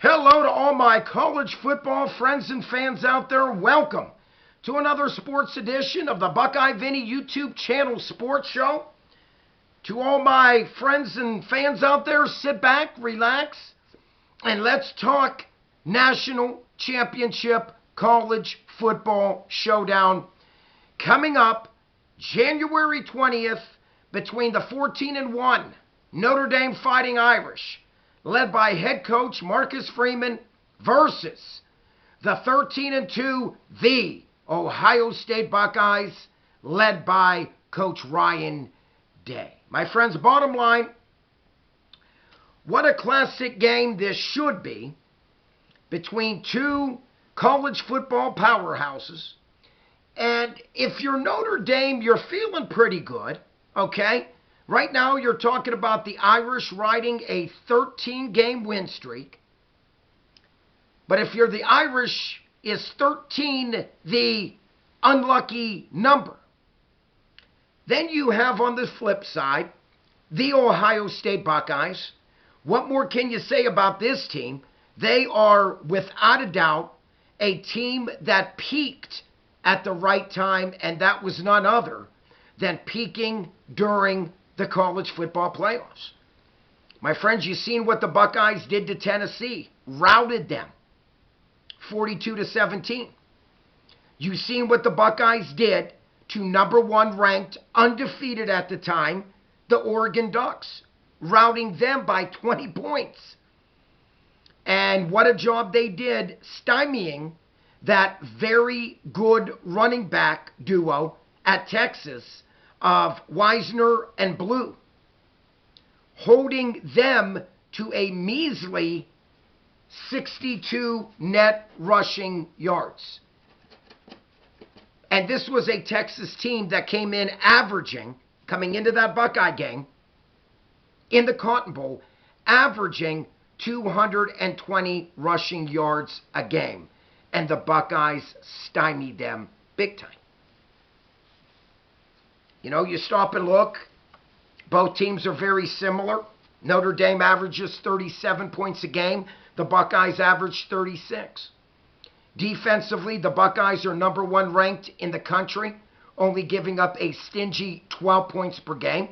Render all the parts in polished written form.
Hello to all my college football friends and fans out there. Welcome to another sports edition of the Buckeye Vinny YouTube channel sports show. To all my friends and fans out there, sit back, relax, and let's talk National Championship College Football Showdown coming up January 20th between the 14-1 Notre Dame Fighting Irish, led by head coach Marcus Freeman, versus the 13-2 the Ohio State Buckeyes, led by Coach Ryan Day. My friends, bottom line, what a classic game this should be between two college football powerhouses. And if you're Notre Dame, you're feeling pretty good, okay? Right now, you're talking about the Irish riding a 13-game win streak. But if you're the Irish, is 13 the unlucky number? Then you have on the flip side the Ohio State Buckeyes. What more can you say about this team? They are, without a doubt, a team that peaked at the right time, and that was none other than peaking during the college football playoffs. My friends, you've seen what the Buckeyes did to Tennessee. Routed them 42-17. You've seen what the Buckeyes did to number one ranked, undefeated at the time, the Oregon Ducks, routing them by 20 points. And what a job they did stymieing that very good running back duo at Texas of Wisner and Blue, holding them to a measly 62 net rushing yards. And this was a Texas team that came in averaging, coming into that Buckeye game, in the Cotton Bowl, averaging 220 rushing yards a game. And the Buckeyes stymied them big time. You know, you stop and look. Both teams are very similar. Notre Dame averages 37 points a game. The Buckeyes average 36. Defensively, the Buckeyes are number one ranked in the country, only giving up a stingy 12 points per game.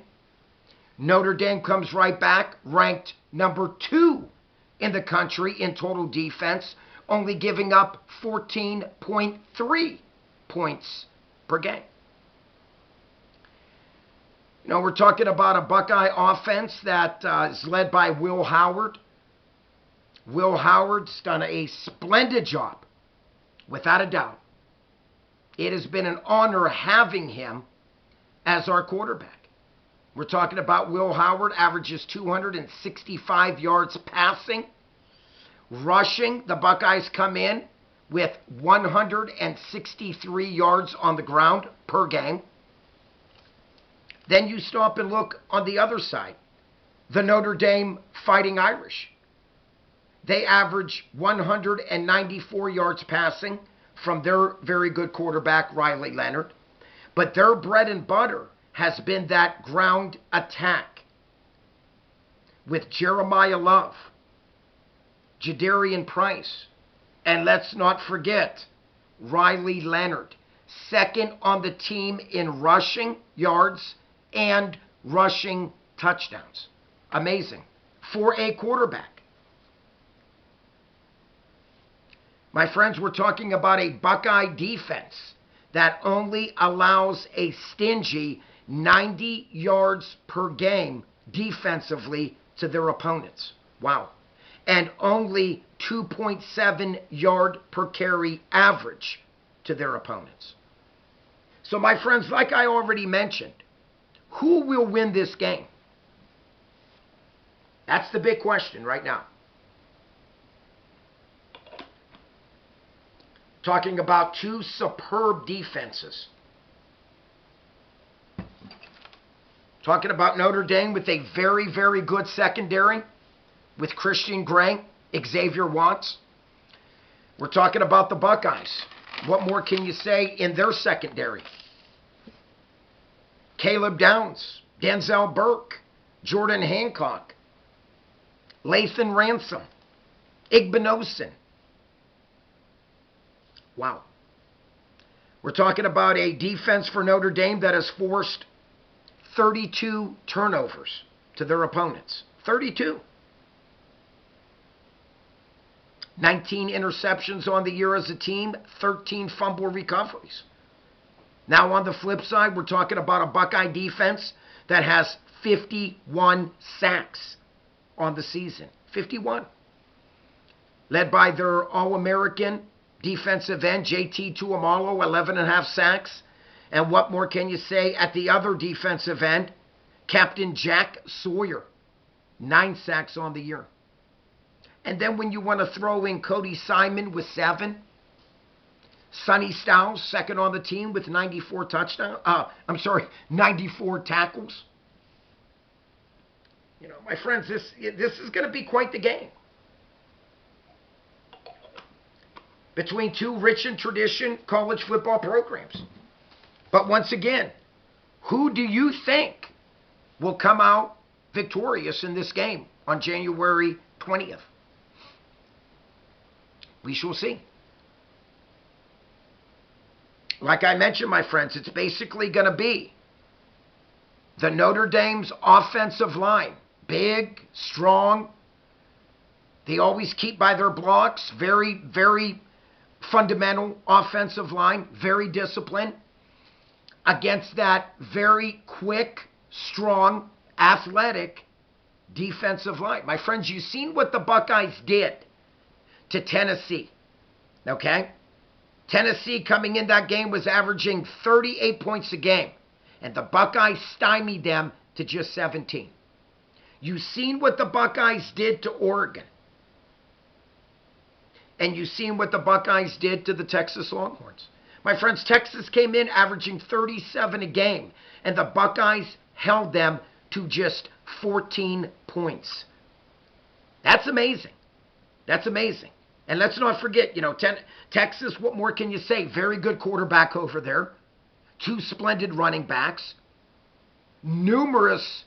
Notre Dame comes right back, ranked number two in the country in total defense, only giving up 14.3 points per game. You know, we're talking about a Buckeye offense that is led by Will Howard. Will Howard's done a splendid job, without a doubt. It has been an honor having him as our quarterback. We're talking about Will Howard averages 265 yards passing. Rushing, the Buckeyes come in with 163 yards on the ground per game. Then you stop and look on the other side, the Notre Dame Fighting Irish. They average 194 yards passing from their very good quarterback, Riley Leonard. But their bread and butter has been that ground attack with Jeremiah Love, Jadarian Price, and let's not forget Riley Leonard, second on the team in rushing yards and rushing touchdowns. Amazing for a quarterback. My friends, we're talking about a Buckeye defense that only allows a stingy 90 yards per game defensively to their opponents. Wow. And only 2.7 yard per carry average to their opponents. So my friends, like I already mentioned, who will win this game? That's the big question right now. Talking about two superb defenses. Talking about Notre Dame with a very, very good secondary with Christian Gray, Xavier Watts. We're talking about the Buckeyes. What more can you say in their secondary? Caleb Downs, Denzel Burke, Jordan Hancock, Lathan Ransom, Igbinosin. Wow. We're talking about a defense for Notre Dame that has forced 32 turnovers to their opponents. 32. 19 interceptions on the year as a team, 13 fumble recoveries. Now on the flip side, we're talking about a Buckeye defense that has 51 sacks on the season. 51. Led by their All-American defensive end, JT Tuamalo, 11.5 sacks. And what more can you say at the other defensive end? Captain Jack Sawyer, 9 sacks on the year. And then when you want to throw in Cody Simon with 7, Sonny Styles, second on the team with 94 tackles. You know, my friends, this is going to be quite the game. Between two rich in tradition college football programs. But once again, who do you think will come out victorious in this game on January 20th? We shall see. Like I mentioned, my friends, it's basically going to be the Notre Dame's offensive line. Big, strong. They always keep by their blocks. Very, very fundamental offensive line. Very disciplined. Against that very quick, strong, athletic defensive line. My friends, you've seen what the Buckeyes did to Tennessee. Okay? Tennessee coming in that game was averaging 38 points a game. And the Buckeyes stymied them to just 17. You've seen what the Buckeyes did to Oregon. And you've seen what the Buckeyes did to the Texas Longhorns. My friends, Texas came in averaging 37 a game. And the Buckeyes held them to just 14 points. That's amazing. That's amazing. And let's not forget, you know, Texas, what more can you say? Very good quarterback over there. 2 splendid running backs. Numerous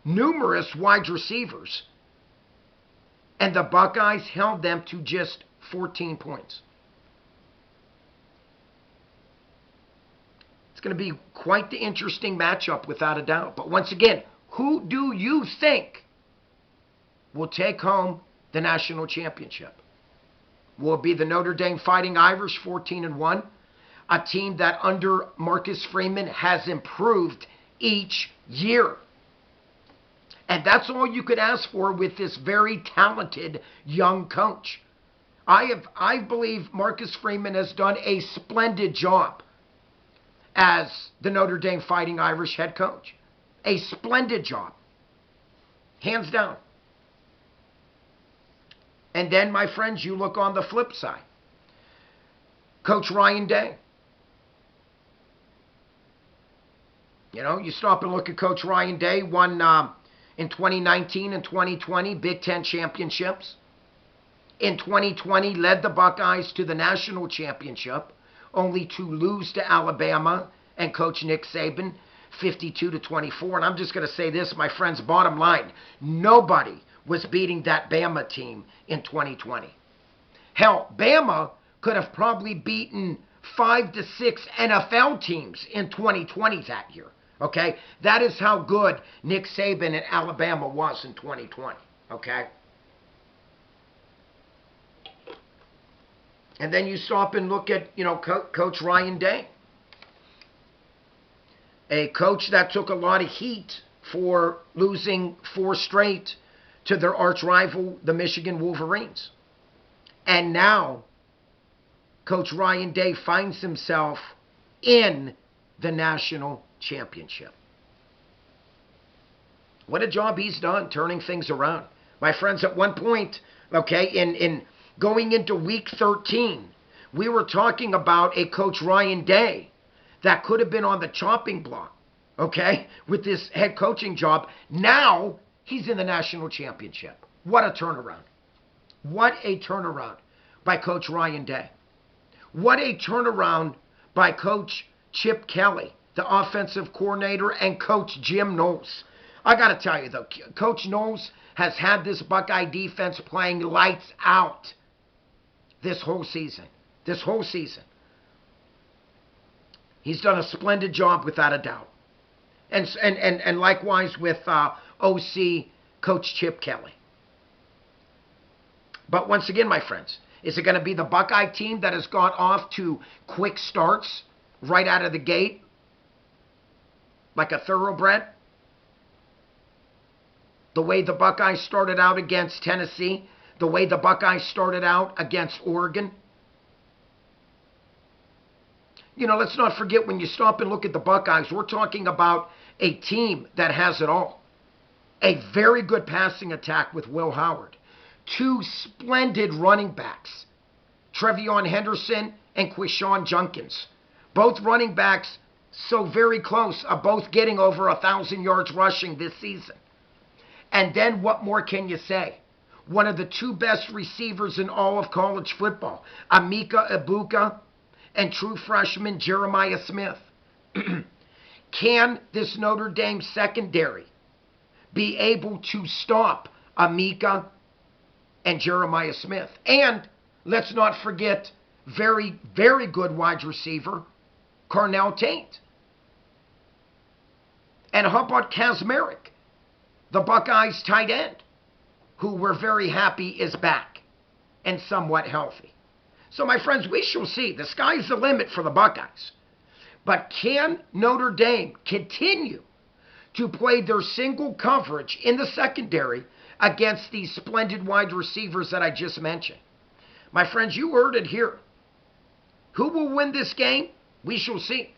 wide receivers. And the Buckeyes held them to just 14 points. It's going to be quite the interesting matchup without a doubt. But once again, who do you think will take home the national championship? Will it be the Notre Dame Fighting Irish, 14-1? A team that under Marcus Freeman has improved each year. And that's all you could ask for with this very talented young coach. I believe Marcus Freeman has done a splendid job as the Notre Dame Fighting Irish head coach. A splendid job. Hands down. And then, my friends, you look on the flip side. Coach Ryan Day. You know, you stop and look at Coach Ryan Day, won in 2019 and 2020 Big Ten championships. In 2020, led the Buckeyes to the national championship, only to lose to Alabama and Coach Nick Saban, 52-24. And I'm just going to say this, my friends, bottom line, nobody was beating that Bama team in 2020. Hell, Bama could have probably beaten 5 to 6 NFL teams in 2020 that year. Okay? That is how good Nick Saban and Alabama was in 2020. Okay? And then you stop and look at, you know, Coach Ryan Day. A coach that took a lot of heat for losing 4 straight to their arch rival, the Michigan Wolverines. And now, Coach Ryan Day finds himself in the national championship. What a job he's done turning things around. My friends, at one point, okay, in going into week 13, we were talking about a Coach Ryan Day that could have been on the chopping block, okay, with this head coaching job. Now, he's in the national championship. What a turnaround. What a turnaround by Coach Ryan Day. What a turnaround by Coach Chip Kelly, the offensive coordinator, and Coach Jim Knowles. I got to tell you, though, Coach Knowles has had this Buckeye defense playing lights out this whole season. This whole season. He's done a splendid job without a doubt. And likewise with OC Coach Chip Kelly. But once again, my friends, is it going to be the Buckeye team that has got off to quick starts right out of the gate like a thoroughbred? The way the Buckeyes started out against Tennessee, the way the Buckeyes started out against Oregon. You know, let's not forget, when you stop and look at the Buckeyes, we're talking about a team that has it all. A very good passing attack with Will Howard. Two splendid running backs, Trevion Henderson and Quishon Junkins. Both running backs so very close, are both getting over 1,000 yards rushing this season. And then what more can you say? One of the two best receivers in all of college football, Emeka Egbuka and true freshman Jeremiah Smith. Can this Notre Dame secondary be able to stop Emeka and Jeremiah Smith? And let's not forget, very, very good wide receiver, Carnell Tate. And how about Kazmarek, the Buckeyes tight end, who we're very happy is back and somewhat healthy. So, my friends, we shall see. The sky's the limit for the Buckeyes. But can Notre Dame continue to play their single coverage in the secondary against these splendid wide receivers that I just mentioned? My friends, you heard it here. Who will win this game? We shall see.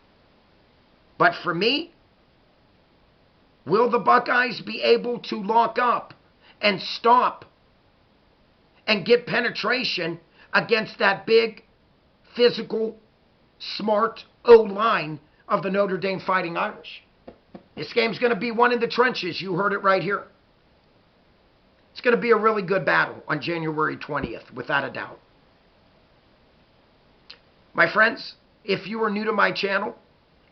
But for me, will the Buckeyes be able to lock up and stop and get penetration against that big, physical, smart O-line of the Notre Dame Fighting Irish? This game's going to be one in the trenches. You heard it right here. It's going to be a really good battle on January 20th, without a doubt. My friends, if you are new to my channel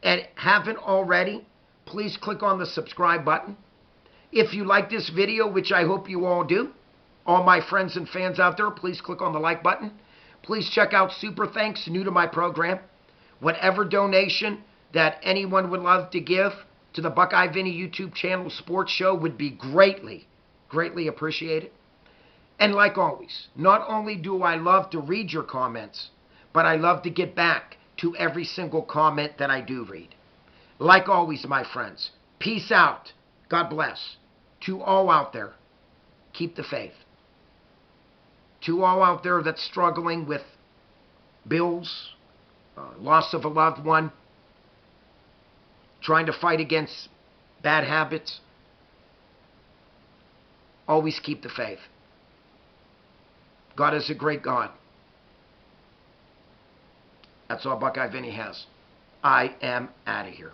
and haven't already, please click on the subscribe button. If you like this video, which I hope you all do, all my friends and fans out there, please click on the like button. Please check out Super Thanks, new to my program. Whatever donation that anyone would love to give to the Buckeye Vinny YouTube channel sports show would be greatly, greatly appreciated. And like always, not only do I love to read your comments, but I love to get back to every single comment that I do read. Like always, my friends, peace out. God bless. To all out there, keep the faith. To all out there that's struggling with bills, loss of a loved one, trying to fight against bad habits, always keep the faith. God is a great God. That's all Buckeye Vinny has. I am out of here.